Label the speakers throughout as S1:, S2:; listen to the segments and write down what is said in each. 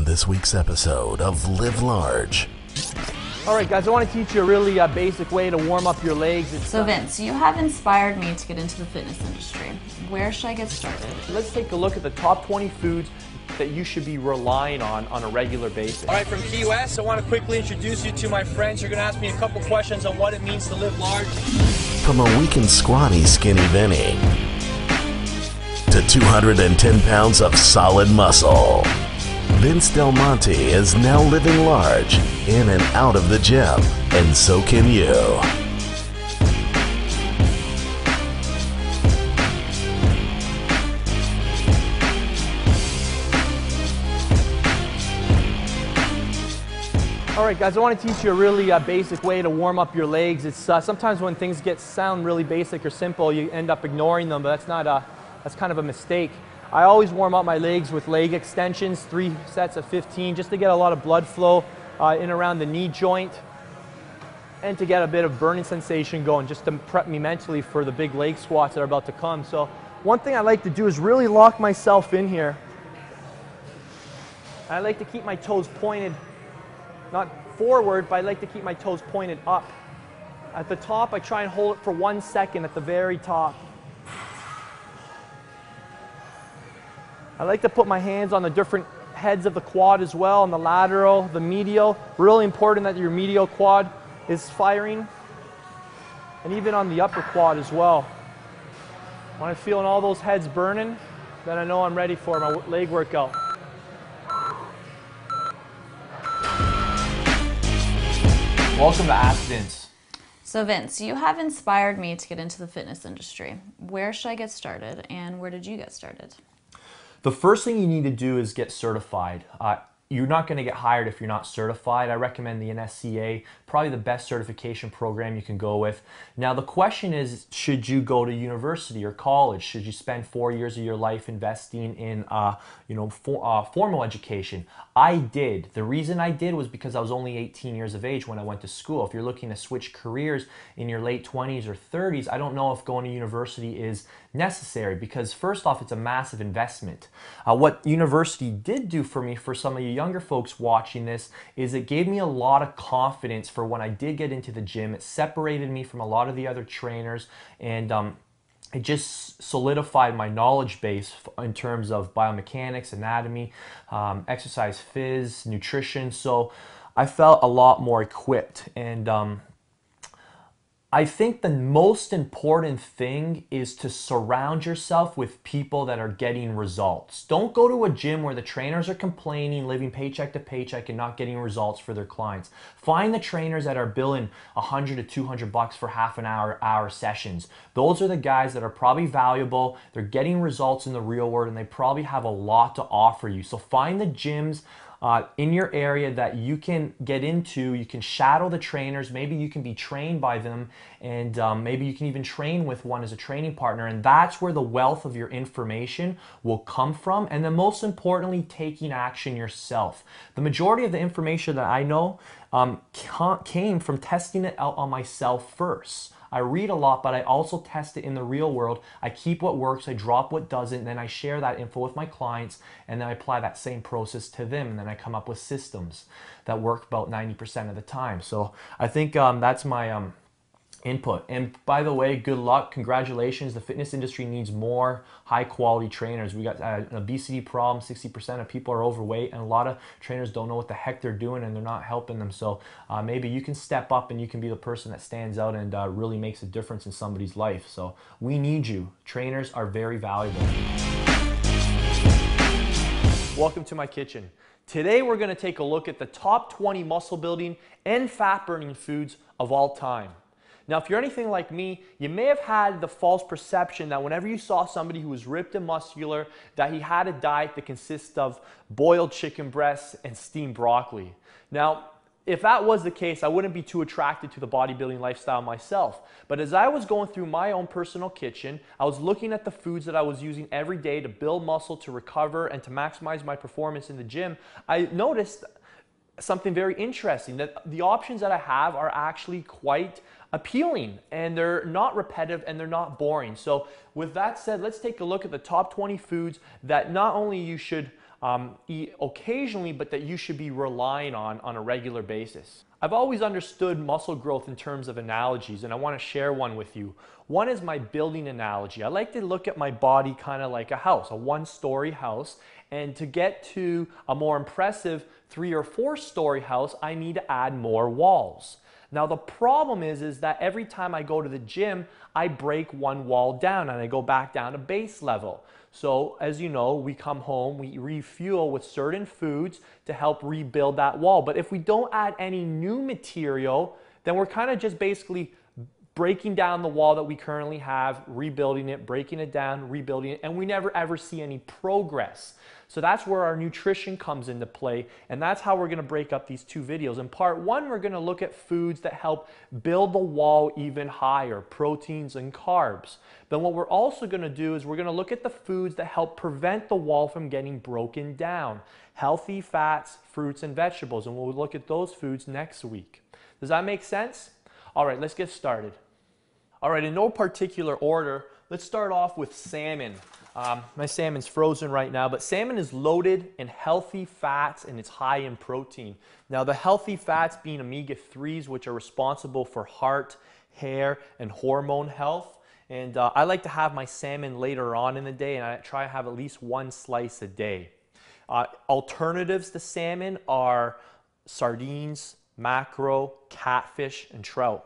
S1: this week's episode of Live Large.
S2: All right, guys, I want to teach you a really basic way to warm up your legs.
S3: So Vince, you have inspired me to get into the fitness industry. Where should I get started?
S2: Let's take a look at the top 20 foods that you should be relying on a regular basis.
S4: All right, from Key West, I want to quickly introduce you to my friends. You're going to ask me a couple questions on what it means to live large.
S1: From a weak and scrawny Skinny Vinny to 210 pounds of solid muscle, Vince Del Monte is now living large in and out of the gym, and so can you.
S2: All right, guys, I want to teach you a really basic way to warm up your legs. It's sometimes when things sound really basic or simple, you end up ignoring them, but that's kind of a mistake. I always warm up my legs with leg extensions, 3 sets of 15, just to get a lot of blood flow in around the knee joint and to get a bit of burning sensation going, just to prep me mentally for the big leg squats that are about to come. So one thing I like to do is really lock myself in here. I like to keep my toes pointed, not forward, but I like to keep my toes pointed up. At the top, I try and hold it for 1 second at the very top. I like to put my hands on the different heads of the quad as well, on the lateral, the medial. Really important that your medial quad is firing. And even on the upper quad as well. When I'm feeling all those heads burning, then I know I'm ready for my leg workout.
S4: Welcome to Ask Vince.
S3: So Vince, you have inspired me to get into the fitness industry. Where should I get started, and where did you get started?
S5: The first thing you need to do is get certified. You're not going to get hired if you're not certified. I recommend the NSCA, probably the best certification program you can go with. Now the question is, should you go to university or college? Should you spend 4 years of your life investing in formal education? I did. The reason I did was because I was only 18 years of age when I went to school. If you're looking to switch careers in your late 20s or 30s, I don't know if going to university is necessary, because first off, it's a massive investment. What university did do for me, for some of you younger folks watching this, is it gave me a lot of confidence for when I did get into the gym. It separated me from a lot of the other trainers, and it just solidified my knowledge base in terms of biomechanics, anatomy, exercise phys, nutrition. So I felt a lot more equipped. And I think the most important thing is to surround yourself with people that are getting results. Don't go to a gym where the trainers are complaining, living paycheck to paycheck, and not getting results for their clients. Find the trainers that are billing $100 to $200 for half an hour sessions. Those are the guys that are probably valuable. They're getting results in the real world, and they probably have a lot to offer you. So find the gyms in your area that you can get into. You can shadow the trainers. Maybe you can be trained by them, and maybe you can even train with one as a training partner. And that's where the wealth of your information will come from. And then most importantly, taking action yourself. The majority of the information that I know came from testing it out on myself first. I read a lot, but I also test it in the real world. I keep what works, I drop what doesn't, and then I share that info with my clients, and then I apply that same process to them, and then I come up with systems that work about 90% of the time. So I think that's my input. And by the way, good luck, congratulations. The fitness industry needs more high quality trainers. We got an obesity problem. 60% of people are overweight, and a lot of trainers don't know what the heck they're doing, and they're not helping them. So maybe you can step up and you can be the person that stands out and really makes a difference in somebody's life. So we need you. Trainers are very valuable.
S2: Welcome to my kitchen. Today we're going to take a look at the top 20 muscle building and fat burning foods of all time. Now, if you're anything like me, you may have had the false perception that whenever you saw somebody who was ripped and muscular, that he had a diet that consists of boiled chicken breasts and steamed broccoli. Now, if that was the case, I wouldn't be too attracted to the bodybuilding lifestyle myself. But as I was going through my own personal kitchen, I was looking at the foods that I was using every day to build muscle, to recover, and to maximize my performance in the gym. I noticed something very interesting, that the options that I have are actually quite appealing, and they're not repetitive, and they're not boring. So with that said, let's take a look at the top 20 foods that not only you should eat occasionally, but that you should be relying on a regular basis. I've always understood muscle growth in terms of analogies, and I want to share one with you. One is my building analogy. I like to look at my body kind of like a house, a one-story house, and to get to a more impressive 3- or 4-story house, I need to add more walls. Now the problem is that every time I go to the gym, I break one wall down and I go back down to base level. So as you know, we come home, we refuel with certain foods to help rebuild that wall. But if we don't add any new material, then we're kind of just basically breaking down the wall that we currently have, rebuilding it, breaking it down, rebuilding it, and we never ever see any progress. So that's where our nutrition comes into play, and that's how we're going to break up these two videos. In part one, we're going to look at foods that help build the wall even higher, proteins and carbs. Then what we're also going to do is we're going to look at the foods that help prevent the wall from getting broken down. Healthy fats, fruits, and vegetables, and we'll look at those foods next week. Does that make sense? All right, let's get started. All right, in no particular order, let's start off with salmon. My salmon's frozen right now, but salmon is loaded in healthy fats and it's high in protein. Now the healthy fats being omega-3s, which are responsible for heart, hair, and hormone health. And I like to have my salmon later on in the day, and I try to have at least one slice a day. Alternatives to salmon are sardines, mackerel, catfish, and trout.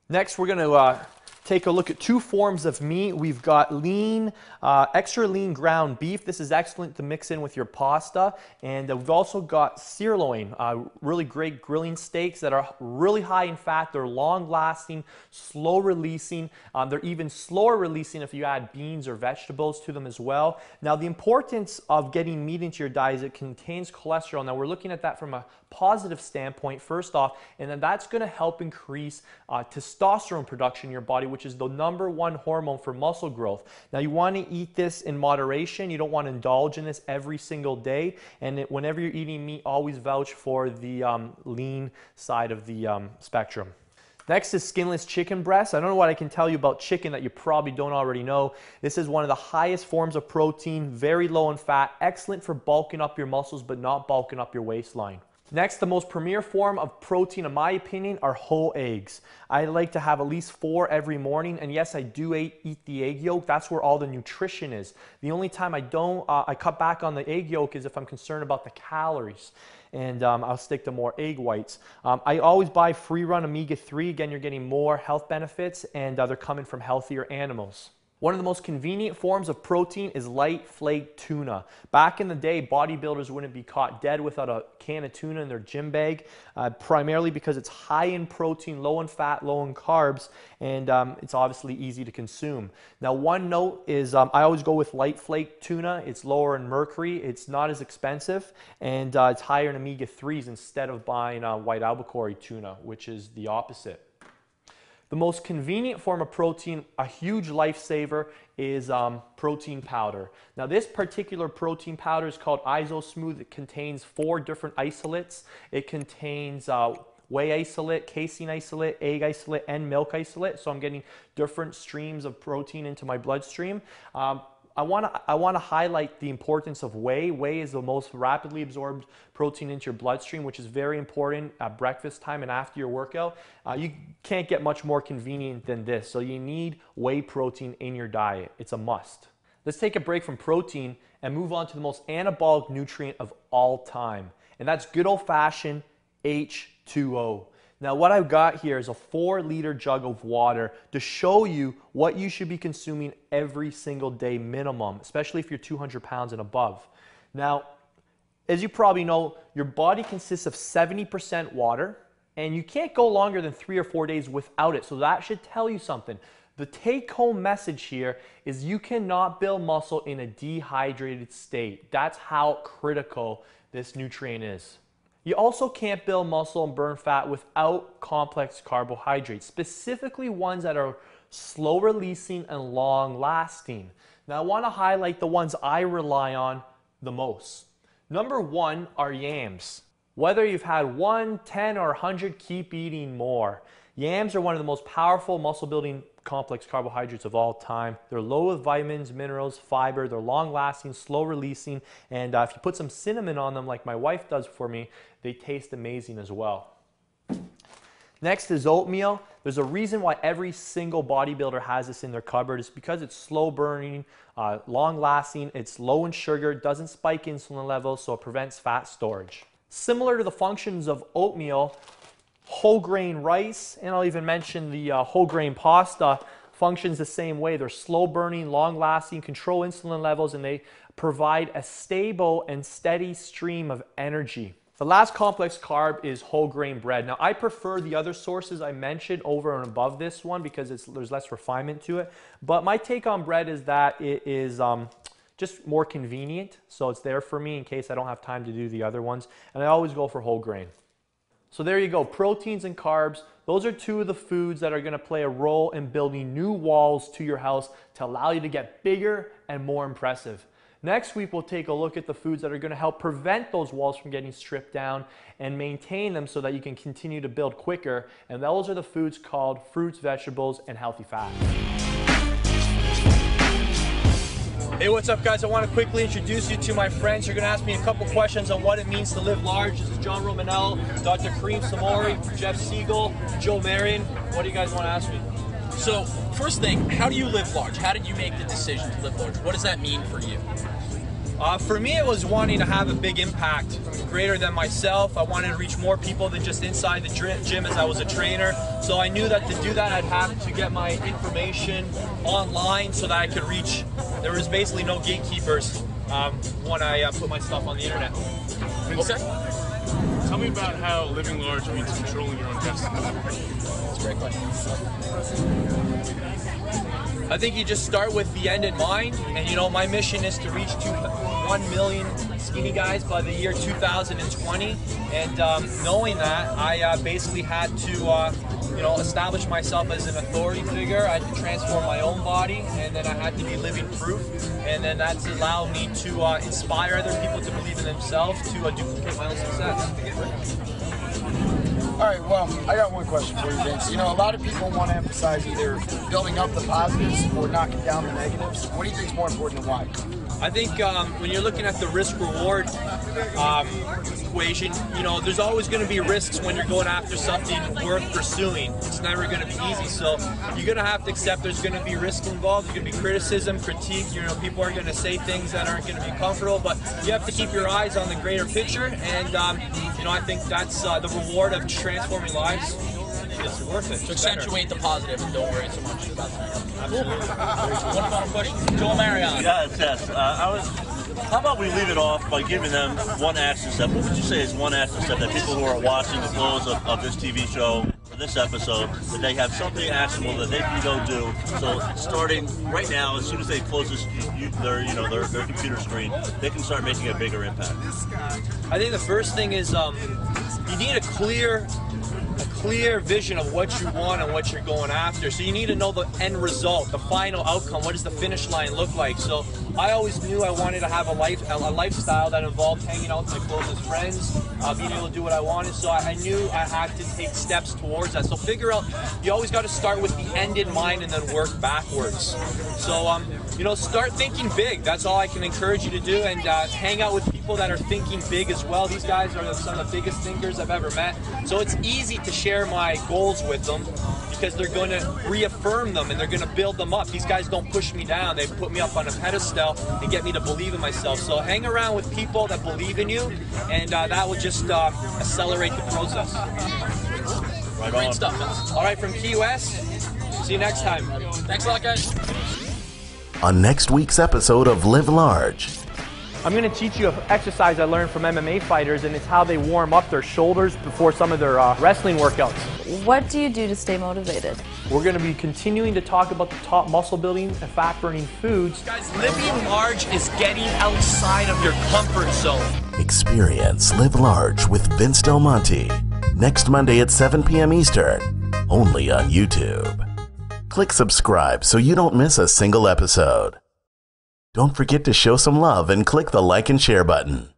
S2: Next, we're going to take a look at two forms of meat. We've got lean, extra lean ground beef. This is excellent to mix in with your pasta. And we've also got sirloin, really great grilling steaks that are really high in fat. They're long lasting, slow releasing. They're even slower releasing if you add beans or vegetables to them as well. Now the importance of getting meat into your diet is it contains cholesterol. Now we're looking at that from a positive standpoint first off, and then that's going to help increase testosterone production in your body, which is the #1 hormone for muscle growth. Now you want to eat this in moderation. You don't want to indulge in this every single day, and whenever you're eating meat, always vouch for the lean side of the spectrum. Next is skinless chicken breast. I don't know what I can tell you about chicken that you probably don't already know. This is one of the highest forms of protein, very low in fat, excellent for bulking up your muscles but not bulking up your waistline. Next, the most premier form of protein, in my opinion, are whole eggs. I like to have at least 4 every morning, and yes, I do eat the egg yolk. That's where all the nutrition is. The only time I don't, I cut back on the egg yolk is if I'm concerned about the calories, and I'll stick to more egg whites. I always buy free run omega-3. Again, you're getting more health benefits, and they're coming from healthier animals. One of the most convenient forms of protein is light flake tuna. Back in the day, bodybuilders wouldn't be caught dead without a can of tuna in their gym bag, primarily because it's high in protein, low in fat, low in carbs, and it's obviously easy to consume. Now, one note is I always go with light flake tuna. It's lower in mercury, it's not as expensive, and it's higher in omega-3s instead of buying white albacore tuna, which is the opposite. The most convenient form of protein, a huge lifesaver, is protein powder. Now this particular protein powder is called IsoSmooth. It contains 4 different isolates. It contains whey isolate, casein isolate, egg isolate, and milk isolate. So I'm getting different streams of protein into my bloodstream. I want to highlight the importance of whey. Whey is the most rapidly absorbed protein into your bloodstream, which is very important at breakfast time and after your workout. You can't get much more convenient than this. So you need whey protein in your diet. It's a must. Let's take a break from protein and move on to the most anabolic nutrient of all time. And that's good old-fashioned H2O. Now what I've got here is a 4-liter jug of water to show you what you should be consuming every single day minimum, especially if you're 200 pounds and above. Now, as you probably know, your body consists of 70% water, and you can't go longer than 3 or 4 days without it, so that should tell you something. The take-home message here is you cannot build muscle in a dehydrated state. That's how critical this nutrient is. You also can't build muscle and burn fat without complex carbohydrates, specifically ones that are slow releasing and long lasting. Now I want to highlight the ones I rely on the most. #1 are yams. Whether you've had 1, 10, or 100, keep eating more. Yams are one of the most powerful muscle building complex carbohydrates of all time. They're low with vitamins, minerals, fiber. They're long-lasting, slow-releasing, and if you put some cinnamon on them like my wife does for me, they taste amazing as well. Next is oatmeal. There's a reason why every single bodybuilder has this in their cupboard. It's because it's slow burning, long lasting, it's low in sugar, doesn't spike insulin levels, so it prevents fat storage. Similar to the functions of oatmeal, whole grain rice, and I'll even mention the whole grain pasta, functions the same way. They're slow burning, long lasting, control insulin levels, and they provide a stable and steady stream of energy. The last complex carb is whole grain bread. Now, I prefer the other sources I mentioned over and above this one because there's less refinement to it. But my take on bread is that it is just more convenient. So it's there for me in case I don't have time to do the other ones. And I always go for whole grain. So there you go, proteins and carbs. Those are two of the foods that are gonna play a role in building new walls to your house to allow you to get bigger and more impressive. Next week, we'll take a look at the foods that are going to help prevent those walls from getting stripped down and maintain them so that you can continue to build quicker. And those are the foods called fruits, vegetables, and healthy fats.
S4: Hey, what's up, guys? I want to quickly introduce you to my friends. You're going to ask me a couple questions on what it means to live large. This is John Romanello, Dr. Kareem Samori, Jeff Siegel, Joe Marion. What do you guys want to ask me?
S6: So, first thing, how do you live large? How did you make the decision to live large? What does that mean for you?
S4: For me, it was wanting to have a big impact, greater than myself. I wanted to reach more people than just inside the gym as I was a trainer. So I knew that to do that, I'd have to get my information online so that I could reach. There was basically no gatekeepers when I put my stuff on the internet.
S6: Okay.
S7: Tell me about how living large means controlling your own destiny.
S6: That's a great question.
S4: I think you just start with the end in mind, and you know, my mission is to reach 1 million skinny guys by the year 2020, and knowing that, I basically had to establish myself as an authority figure. I had to transform my own body, and then I had to be living proof, and then that's allowed me to inspire other people to believe in themselves, to duplicate my own success.
S8: All right, well, I got one question for you, Vince. You know, a lot of people want to emphasize either building up the positives or knocking down the negatives. What do you think is more important and why?
S4: I think when you're looking at the risk-reward equation, you know, there's always going to be risks when you're going after something worth pursuing. It's never going to be easy, so you're going to have to accept there's going to be risk involved. There's going to be criticism, critique. You know, people are going to say things that aren't going to be comfortable, but you have to keep your eyes on the greater picture, and you know, I think that's the reward of transforming lives. It's worth it.
S6: So accentuate the positive and don't worry so much about the negative.
S4: Absolutely.
S6: One final question, Joel Marion.
S9: Yes. How about we leave it off by giving them one action step? What would you say is one action step that people who are watching the close of this TV show or this episode, that they have something actionable that they can go do? So starting right now, as soon as they close their computer screen, they can start making a bigger impact.
S4: I think the first thing is you need a clear vision of what you want and what you're going after. So you need to know the end result, the final outcome. What does the finish line look like? So I always knew I wanted to have a lifestyle that involved hanging out with my closest friends, being able to do what I wanted. So I knew I had to take steps towards that. So figure out, you always got to start with the end in mind and then work backwards. So you know, start thinking big. That's all I can encourage you to do, and hang out with people that are thinking big as well. These guys are some of the biggest thinkers I've ever met. So it's easy to share my goals with them because they're going to reaffirm them and they're going to build them up. These guys don't push me down. They put me up on a pedestal and get me to believe in myself. So hang around with people that believe in you, and that will just accelerate the process.
S9: Right
S6: Great
S9: on.
S6: stuff.
S4: All right, from Key West, see you next time.
S6: Thanks a lot, guys.
S1: On next week's episode of Live Large,
S2: I'm going to teach you an exercise I learned from MMA fighters, and it's how they warm up their shoulders before some of their wrestling workouts.
S3: What do you do to stay motivated?
S2: We're going to be continuing to talk about the top muscle building and fat burning foods.
S4: Guys, living large is getting outside of your comfort zone.
S1: experience Live Large with Vince Del Monte. Next Monday at 7 p.m. Eastern, only on YouTube. Click subscribe so you don't miss a single episode. Don't forget to show some love and click the like and share button.